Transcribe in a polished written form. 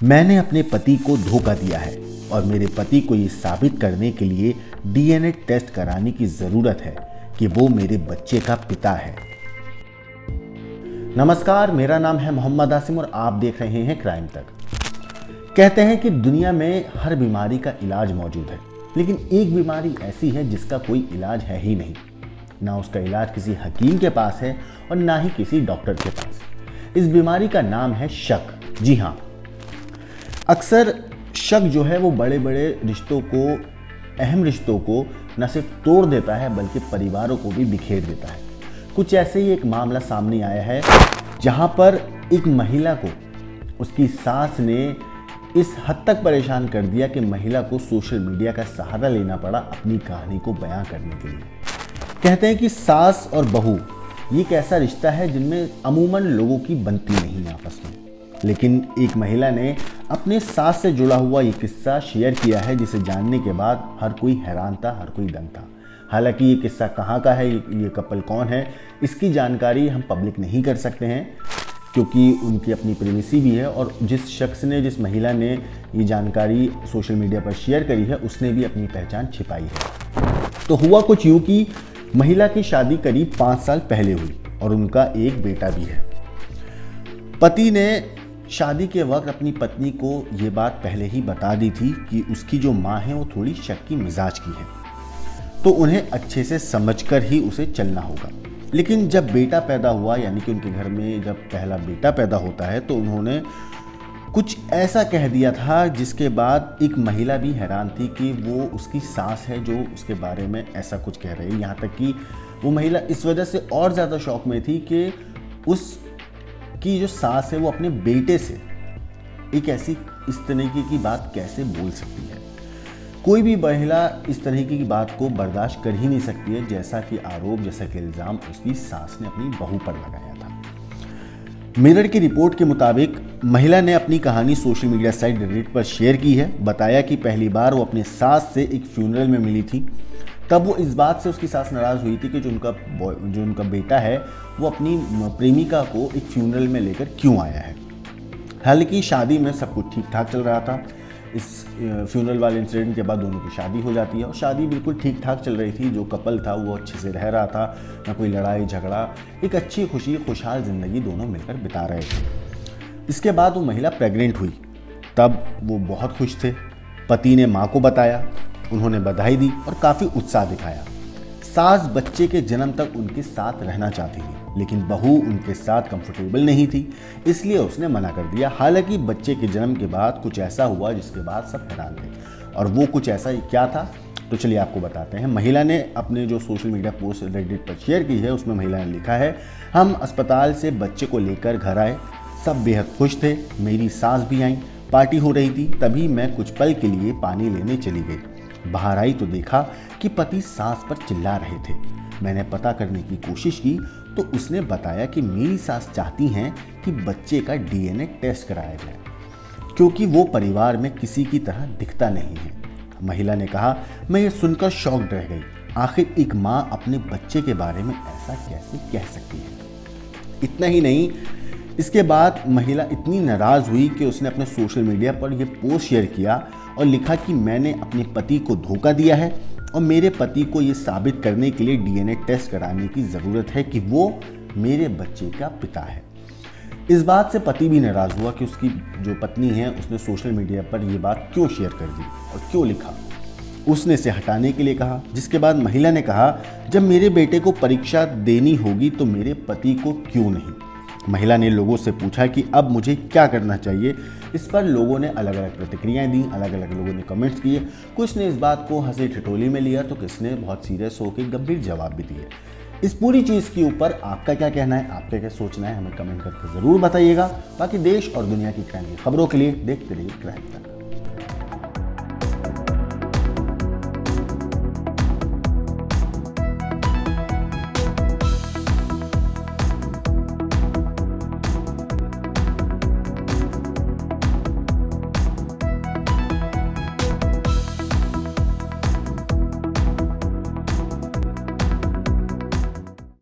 मैंने अपने पति को धोखा दिया है और मेरे पति को ये साबित करने के लिए डीएनए टेस्ट कराने की ज़रूरत है कि वो मेरे बच्चे का पिता है। नमस्कार, मेरा नाम है मोहम्मद आसिम और आप देख रहे हैं क्राइम तक। कहते हैं कि दुनिया में हर बीमारी का इलाज मौजूद है, लेकिन एक बीमारी ऐसी है जिसका कोई इलाज है ही नहीं। ना उसका इलाज किसी हकीम के पास है और ना ही किसी डॉक्टर के पास। इस बीमारी का नाम है शक। जी हाँ, अक्सर शक जो है वो बड़े बड़े रिश्तों को, अहम रिश्तों को न सिर्फ तोड़ देता है बल्कि परिवारों को भी बिखेर देता है। कुछ ऐसे ही एक मामला सामने आया है जहां पर एक महिला को उसकी सास ने इस हद तक परेशान कर दिया कि महिला को सोशल मीडिया का सहारा लेना पड़ा अपनी कहानी को बयां करने के लिए। कहते हैं कि सास और बहू ये एक ऐसा रिश्ता है जिनमें अमूमन लोगों की बनती नहीं आपस में, लेकिन एक महिला ने अपने सास से जुड़ा हुआ ये किस्सा शेयर किया है जिसे जानने के बाद हर कोई हैरान था, हर कोई दंग था। हालांकि ये किस्सा कहाँ का है, ये कपल कौन है, इसकी जानकारी हम पब्लिक नहीं कर सकते हैं क्योंकि उनकी अपनी प्राइवेसी भी है और जिस शख्स ने, जिस महिला ने ये जानकारी सोशल मीडिया पर शेयर करी है उसने भी अपनी पहचान छिपाई है। तो हुआ कुछ यूँ कि महिला की शादी करीब 5 साल पहले हुई और उनका एक बेटा भी है। पति ने शादी के वक्त अपनी पत्नी को ये बात पहले ही बता दी थी कि उसकी जो माँ है वो थोड़ी शक्की मिजाज की है, तो उन्हें अच्छे से समझकर ही उसे चलना होगा। लेकिन जब बेटा पैदा हुआ, यानी कि उनके घर में जब पहला बेटा पैदा होता है, तो उन्होंने कुछ ऐसा कह दिया था जिसके बाद एक महिला भी हैरान थी कि वो उसकी सास है जो उसके बारे में ऐसा कुछ कह रही है। यहाँ तक कि वो महिला इस वजह से और ज़्यादा शौक में थी कि उसकी जो सास है वो अपने बेटे से एक ऐसी इस तरीके की बात कैसे बोल सकती है। कोई भी महिला इस तरीके की बात को बर्दाश्त कर ही नहीं सकती है, जैसा कि आरोप, जैसा कि इल्ज़ाम उसकी सास ने अपनी बहू पर लगाया था। मिरर की रिपोर्ट के मुताबिक महिला ने अपनी कहानी सोशल मीडिया साइट रेडिट पर शेयर की है। बताया कि पहली बार वो अपने सास से एक फ्यूनरल में मिली थी। तब वो इस बात से उसकी सास नाराज़ हुई थी कि जो उनका बेटा है वो अपनी प्रेमिका को एक फ्यूनरल में लेकर क्यों आया है। हालांकि शादी में सब कुछ ठीक ठाक चल रहा था। इस फ्यूनरल वाले इंसिडेंट के बाद दोनों की शादी हो जाती है और शादी बिल्कुल ठीक ठाक चल रही थी। जो कपल था वो अच्छे से रह रहा था, ना कोई लड़ाई झगड़ा, एक अच्छी खुशी खुशहाल ज़िंदगी दोनों मिलकर बिता रहे थे। इसके बाद वो महिला प्रेग्नेंट हुई। तब वो बहुत खुश थे। पति ने माँ को बताया, उन्होंने बधाई दी और काफ़ी उत्साह दिखाया। सास बच्चे के जन्म तक उनके साथ रहना चाहती थी, लेकिन बहू उनके साथ कंफर्टेबल नहीं थी, इसलिए उसने मना कर दिया। हालांकि बच्चे के जन्म के बाद कुछ ऐसा हुआ जिसके बाद सब हैरान थे, और वो कुछ ऐसा क्या था तो चलिए आपको बताते हैं। महिला ने अपने जो सोशल मीडिया पोस्ट रेडिट पर शेयर की है उसमें महिला ने लिखा है, हम अस्पताल से बच्चे को लेकर घर आए, सब बेहद खुश थे, मेरी सास भी आई, पार्टी हो रही थी, तभी मैं कुछ पल के लिए पानी लेने चली गई। बाहर आई तो देखा कि पति सास पर चिल्ला रहे थे। मैंने पता करने की कोशिश की तो उसने बताया कि मेरी सास चाहती हैं कि बच्चे का डीएनए टेस्ट कराया जाए क्योंकि वो परिवार में किसी की तरह दिखता नहीं है। महिला ने कहा, मैं ये सुनकर शॉक्ड रह गई। आखिर एक माँ अपने बच्चे के बारे में ऐसा कैसे कह सकती है। इतना ही नहीं, इसके बाद महिला इतनी नाराज़ हुई कि उसने अपने सोशल मीडिया पर यह पोस्ट शेयर किया और लिखा कि मैंने अपने पति को धोखा दिया है और मेरे पति को ये साबित करने के लिए डीएनए टेस्ट कराने की ज़रूरत है कि वो मेरे बच्चे का पिता है। इस बात से पति भी नाराज़ हुआ कि उसकी जो पत्नी है उसने सोशल मीडिया पर ये बात क्यों शेयर कर दी और क्यों लिखा। उसने इसे हटाने के लिए कहा, जिसके बाद महिला ने कहा, जब मेरे बेटे को परीक्षा देनी होगी तो मेरे पति को क्यों नहीं। महिला ने लोगों से पूछा कि अब मुझे क्या करना चाहिए। इस पर लोगों ने अलग अलग प्रतिक्रियाएं दी, अलग अलग लोगों ने कमेंट्स किए। कुछ ने इस बात को हंसी ठिठोली में लिया तो किसने बहुत सीरियस होकर गंभीर जवाब भी दिए। इस पूरी चीज़ के ऊपर आपका क्या कहना है, आपका क्या सोचना है, हमें कमेंट करके ज़रूर बताइएगा। बाकी देश और दुनिया की क्राइम की खबरों के लिए देखते रहिए क्राइम तक।